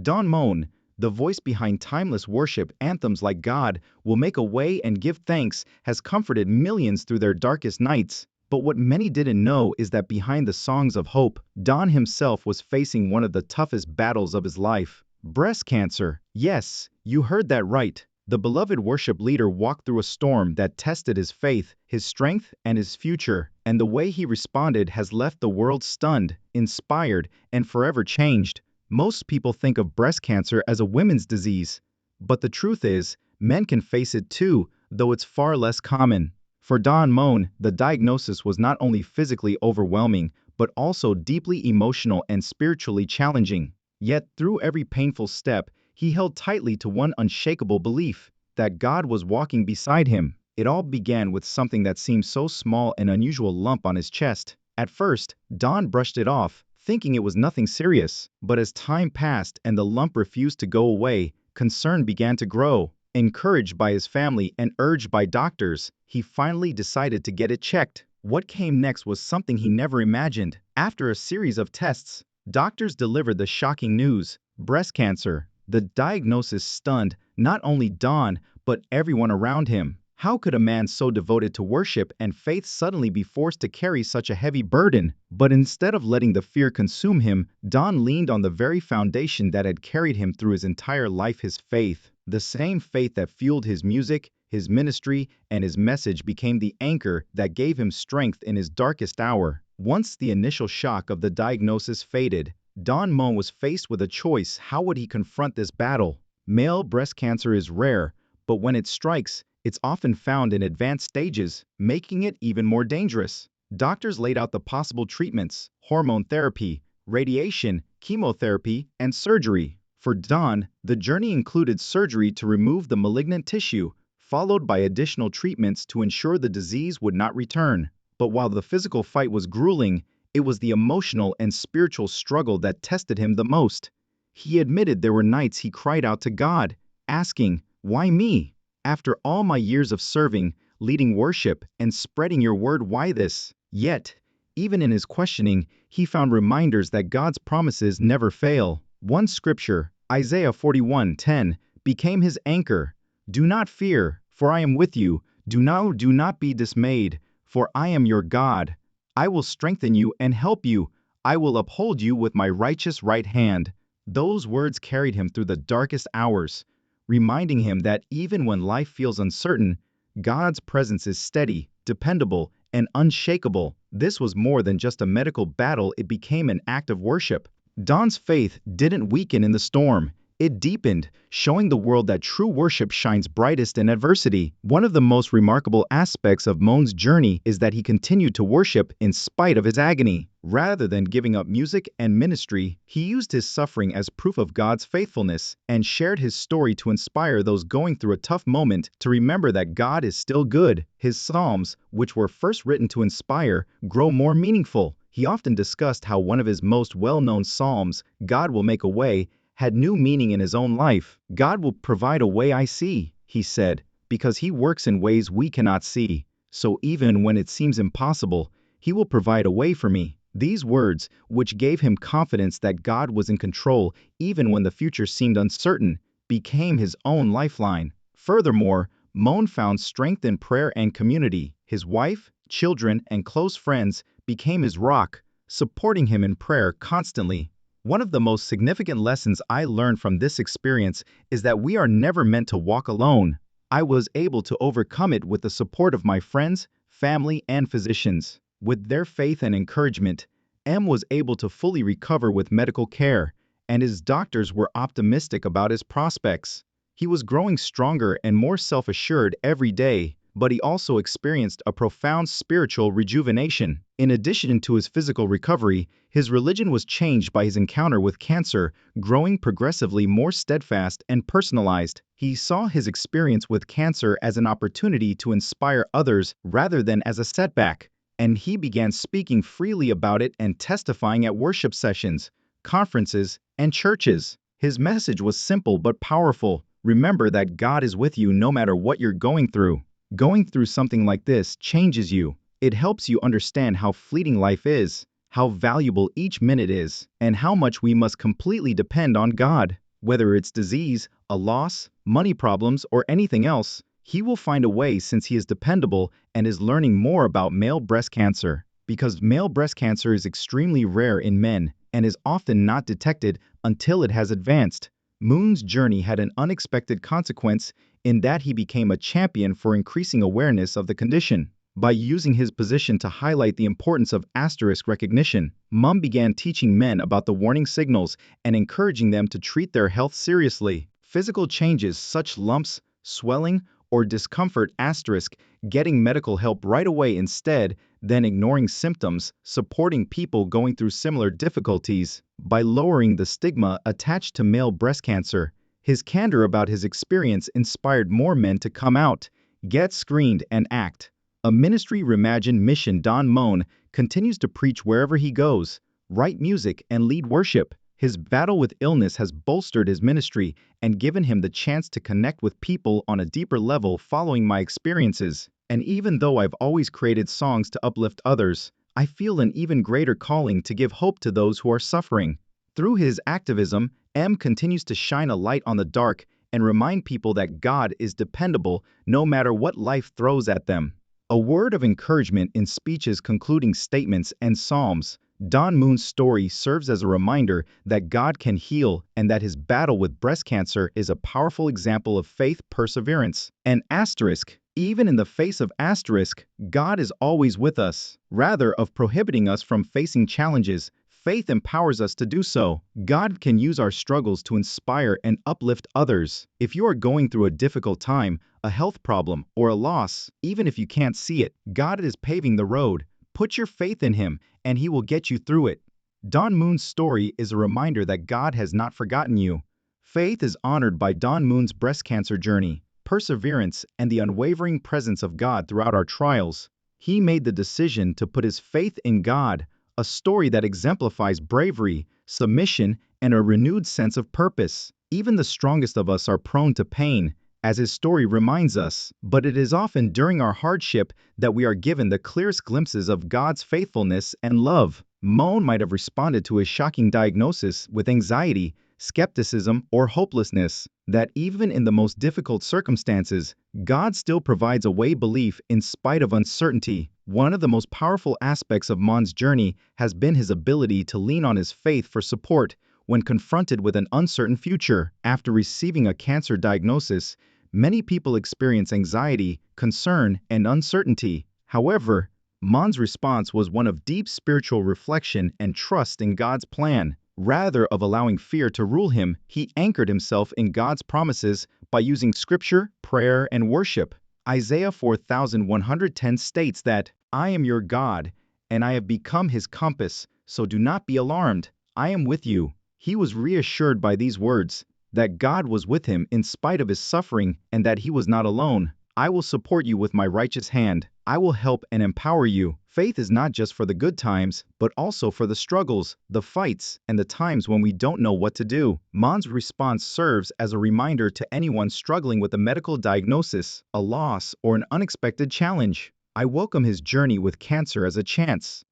Don Moen, the voice behind timeless worship anthems like God Will Make a Way and Give Thanks, has comforted millions through their darkest nights. But what many didn't know is that behind the songs of hope, Don himself was facing one of the toughest battles of his life: breast cancer. Yes, you heard that right. The beloved worship leader walked through a storm that tested his faith, his strength, and his future, and the way he responded has left the world stunned, inspired, and forever changed. Most people think of breast cancer as a women's disease, but the truth is, men can face it too, though it's far less common. For Don Moen, the diagnosis was not only physically overwhelming, but also deeply emotional and spiritually challenging. Yet, through every painful step, he held tightly to one unshakable belief: that God was walking beside him. It all began with something that seemed so small: an unusual lump on his chest. At first, Don brushed it off, thinking it was nothing serious. But as time passed and the lump refused to go away, concern began to grow. Encouraged by his family and urged by doctors, he finally decided to get it checked. What came next was something he never imagined. After a series of tests, doctors delivered the shocking news: breast cancer. The diagnosis stunned not only Don, but everyone around him. How could a man so devoted to worship and faith suddenly be forced to carry such a heavy burden? But instead of letting the fear consume him, Don leaned on the very foundation that had carried him through his entire life: his faith. The same faith that fueled his music, his ministry, and his message became the anchor that gave him strength in his darkest hour. Once the initial shock of the diagnosis faded, Don Moen was faced with a choice. How would he confront this battle? Male breast cancer is rare, but when it strikes, it's often found in advanced stages, making it even more dangerous. Doctors laid out the possible treatments: hormone therapy, radiation, chemotherapy, and surgery. For Don, the journey included surgery to remove the malignant tissue, followed by additional treatments to ensure the disease would not return. But while the physical fight was grueling, it was the emotional and spiritual struggle that tested him the most. He admitted there were nights he cried out to God, asking, "Why me? After all my years of serving, leading worship, and spreading your word, why this?" Yet, even in his questioning, he found reminders that God's promises never fail. One scripture, Isaiah 41:10, became his anchor: "Do not fear, for I am with you. Do not be dismayed, for I am your God. I will strengthen you and help you. I will uphold you with my righteous right hand." Those words carried him through the darkest hours, reminding him that even when life feels uncertain, God's presence is steady, dependable, and unshakable. This was more than just a medical battle, it became an act of worship. Don's faith didn't weaken in the storm. It deepened, showing the world that true worship shines brightest in adversity. One of the most remarkable aspects of Moen's journey is that he continued to worship in spite of his agony. Rather than giving up music and ministry, he used his suffering as proof of God's faithfulness and shared his story to inspire those going through a tough moment to remember that God is still good. His psalms, which were first written to inspire, grow more meaningful. He often discussed how one of his most well-known psalms, "God Will Make a Way," had new meaning in his own life. "God will provide a way I see," he said, "because he works in ways we cannot see. So even when it seems impossible, he will provide a way for me." These words, which gave him confidence that God was in control even when the future seemed uncertain, became his own lifeline. Furthermore, Moen found strength in prayer and community. His wife, children, and close friends became his rock, supporting him in prayer constantly. One of the most significant lessons I learned from this experience is that we are never meant to walk alone. I was able to overcome it with the support of my friends, family, and physicians. With their faith and encouragement, M was able to fully recover with medical care, and his doctors were optimistic about his prospects. He was growing stronger and more self-assured every day, but he also experienced a profound spiritual rejuvenation. In addition to his physical recovery, his religion was changed by his encounter with cancer, growing progressively more steadfast and personalized. He saw his experience with cancer as an opportunity to inspire others rather than as a setback, and he began speaking freely about it and testifying at worship sessions, conferences, and churches. His message was simple but powerful: remember that God is with you no matter what you're going through. Going through something like this changes you. It helps you understand how fleeting life is, how valuable each minute is, and how much we must completely depend on God. Whether it's disease, a loss, money problems, or anything else, he will find a way since he is dependable and is learning more about male breast cancer. Because male breast cancer is extremely rare in men and is often not detected until it has advanced. Moon's journey had an unexpected consequence in that he became a champion for increasing awareness of the condition. By using his position to highlight the importance of asterisk recognition, Moen began teaching men about the warning signals and encouraging them to treat their health seriously. Physical changes such lumps, swelling, or discomfort asterisk getting medical help right away instead than ignoring symptoms, supporting people going through similar difficulties. By lowering the stigma attached to male breast cancer, his candor about his experience inspired more men to come out, get screened, and act. A ministry reimagined mission. Don Moen continues to preach wherever he goes, write music, and lead worship. His battle with illness has bolstered his ministry and given him the chance to connect with people on a deeper level following my experiences. And even though I've always created songs to uplift others, I feel an even greater calling to give hope to those who are suffering. Through his activism, M continues to shine a light on the dark and remind people that God is dependable no matter what life throws at them. A word of encouragement in speeches, concluding statements, and psalms, Don Moen's story serves as a reminder that God can heal and that his battle with breast cancer is a powerful example of faith, perseverance, and asterisk. Even in the face of asterisk, God is always with us. Rather of prohibiting us from facing challenges, faith empowers us to do so. God can use our struggles to inspire and uplift others. If you are going through a difficult time, a health problem, or a loss, even if you can't see it, God is paving the road. Put your faith in him, and he will get you through it. Don Moen's story is a reminder that God has not forgotten you. Faith is honored by Don Moen's breast cancer journey, perseverance, and the unwavering presence of God throughout our trials. He made the decision to put his faith in God, a story that exemplifies bravery, submission, and a renewed sense of purpose. Even the strongest of us are prone to pain, as his story reminds us, but it is often during our hardship that we are given the clearest glimpses of God's faithfulness and love. Moen might have responded to his shocking diagnosis with anxiety, skepticism, or hopelessness, that even in the most difficult circumstances, God still provides a way. Belief in spite of uncertainty. One of the most powerful aspects of Moen's journey has been his ability to lean on his faith for support when confronted with an uncertain future. After receiving a cancer diagnosis, many people experience anxiety, concern, and uncertainty. However, Moen's response was one of deep spiritual reflection and trust in God's plan. Rather of allowing fear to rule him, he anchored himself in God's promises by using scripture, prayer, and worship. Isaiah 4110 states that, "I am your God, and I have become his compass, so do not be alarmed. I am with you." He was reassured by these words, that God was with him in spite of his suffering and that he was not alone. "I will support you with my righteous hand. I will help and empower you." Faith is not just for the good times, but also for the struggles, the fights, and the times when we don't know what to do. Moen's response serves as a reminder to anyone struggling with a medical diagnosis, a loss, or an unexpected challenge. I welcome his journey with cancer as a chance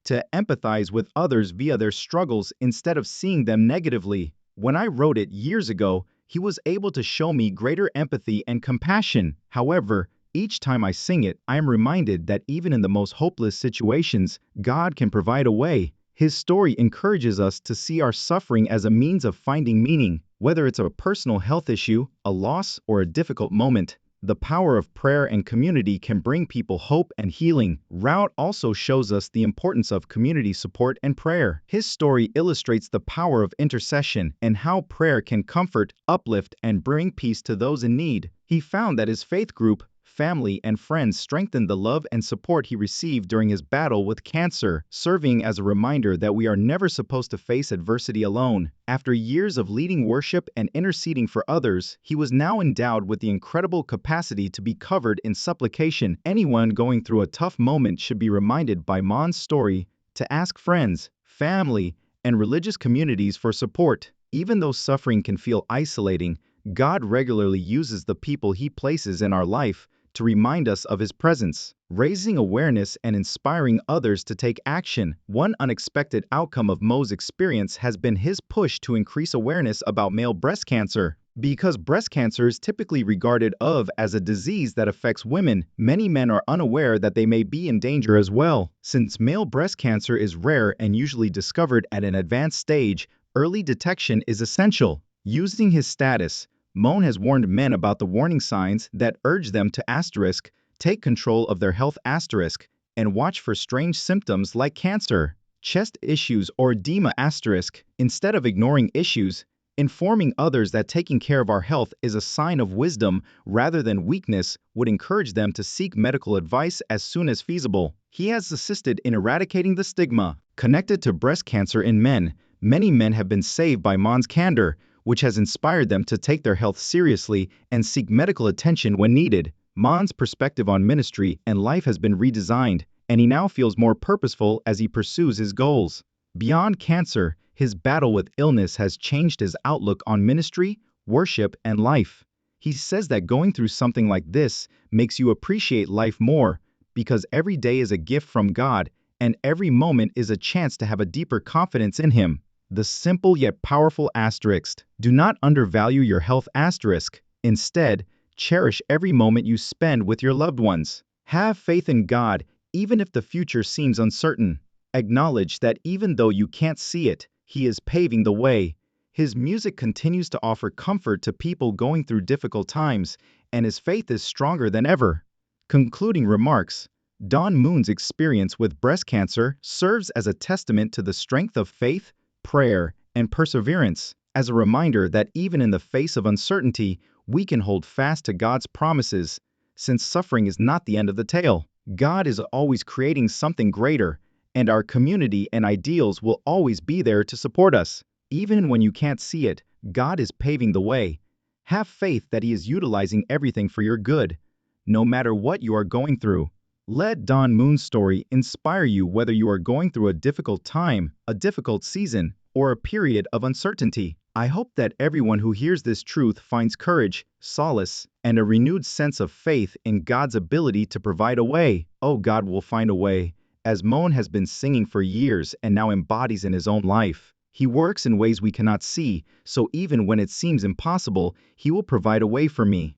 to empathize with others via their struggles instead of seeing them negatively. When I wrote it years ago, he was able to show me greater empathy and compassion. However, each time I sing it, I am reminded that even in the most hopeless situations, God can provide a way. His story encourages us to see our suffering as a means of finding meaning. Whether it's a personal health issue, a loss, or a difficult moment, the power of prayer and community can bring people hope and healing. Rout also shows us the importance of community support and prayer. His story illustrates the power of intercession and how prayer can comfort, uplift, and bring peace to those in need. He found that his faith group, family, and friends strengthened the love and support he received during his battle with cancer, serving as a reminder that we are never supposed to face adversity alone. After years of leading worship and interceding for others, he was now endowed with the incredible capacity to be covered in supplication. Anyone going through a tough moment should be reminded by Moen's story to ask friends, family, and religious communities for support. Even though suffering can feel isolating, God regularly uses the people he places in our life to remind us of his presence, raising awareness and inspiring others to take action. One unexpected outcome of Mo's experience has been his push to increase awareness about male breast cancer. Because breast cancer is typically regarded as a disease that affects women, many men are unaware that they may be in danger as well. Since male breast cancer is rare and usually discovered at an advanced stage, early detection is essential. Using his status, Moen has warned men about the warning signs that urge them to take control of their health and watch for strange symptoms like cancer, chest issues, or edema Instead of ignoring issues, informing others that taking care of our health is a sign of wisdom rather than weakness would encourage them to seek medical advice as soon as feasible. He has assisted in eradicating the stigma connected to breast cancer in men. Many men have been saved by Moen's candor, which has inspired them to take their health seriously and seek medical attention when needed. Moen's perspective on ministry and life has been redesigned, and he now feels more purposeful as he pursues his goals. Beyond cancer, his battle with illness has changed his outlook on ministry, worship, and life. He says that going through something like this makes you appreciate life more, because every day is a gift from God, and every moment is a chance to have a deeper confidence in Him. The simple yet powerful asterisk. Do not undervalue your health asterisk. Instead, cherish every moment you spend with your loved ones. Have faith in God, even if the future seems uncertain. Acknowledge that even though you can't see it, He is paving the way. His music continues to offer comfort to people going through difficult times, and his faith is stronger than ever. Concluding remarks. Don Moen's experience with breast cancer serves as a testament to the strength of faith, prayer, and perseverance, as a reminder that even in the face of uncertainty, we can hold fast to God's promises, since suffering is not the end of the tale. God is always creating something greater, and our community and ideals will always be there to support us. Even when you can't see it, God is paving the way. Have faith that He is utilizing everything for your good, no matter what you are going through. Let Don Moen's story inspire you whether you are going through a difficult time, a difficult season, or a period of uncertainty. I hope that everyone who hears this truth finds courage, solace, and a renewed sense of faith in God's ability to provide a way. Oh, God will find a way. As Moen has been singing for years and now embodies in his own life. He works in ways we cannot see, so even when it seems impossible, He will provide a way for me.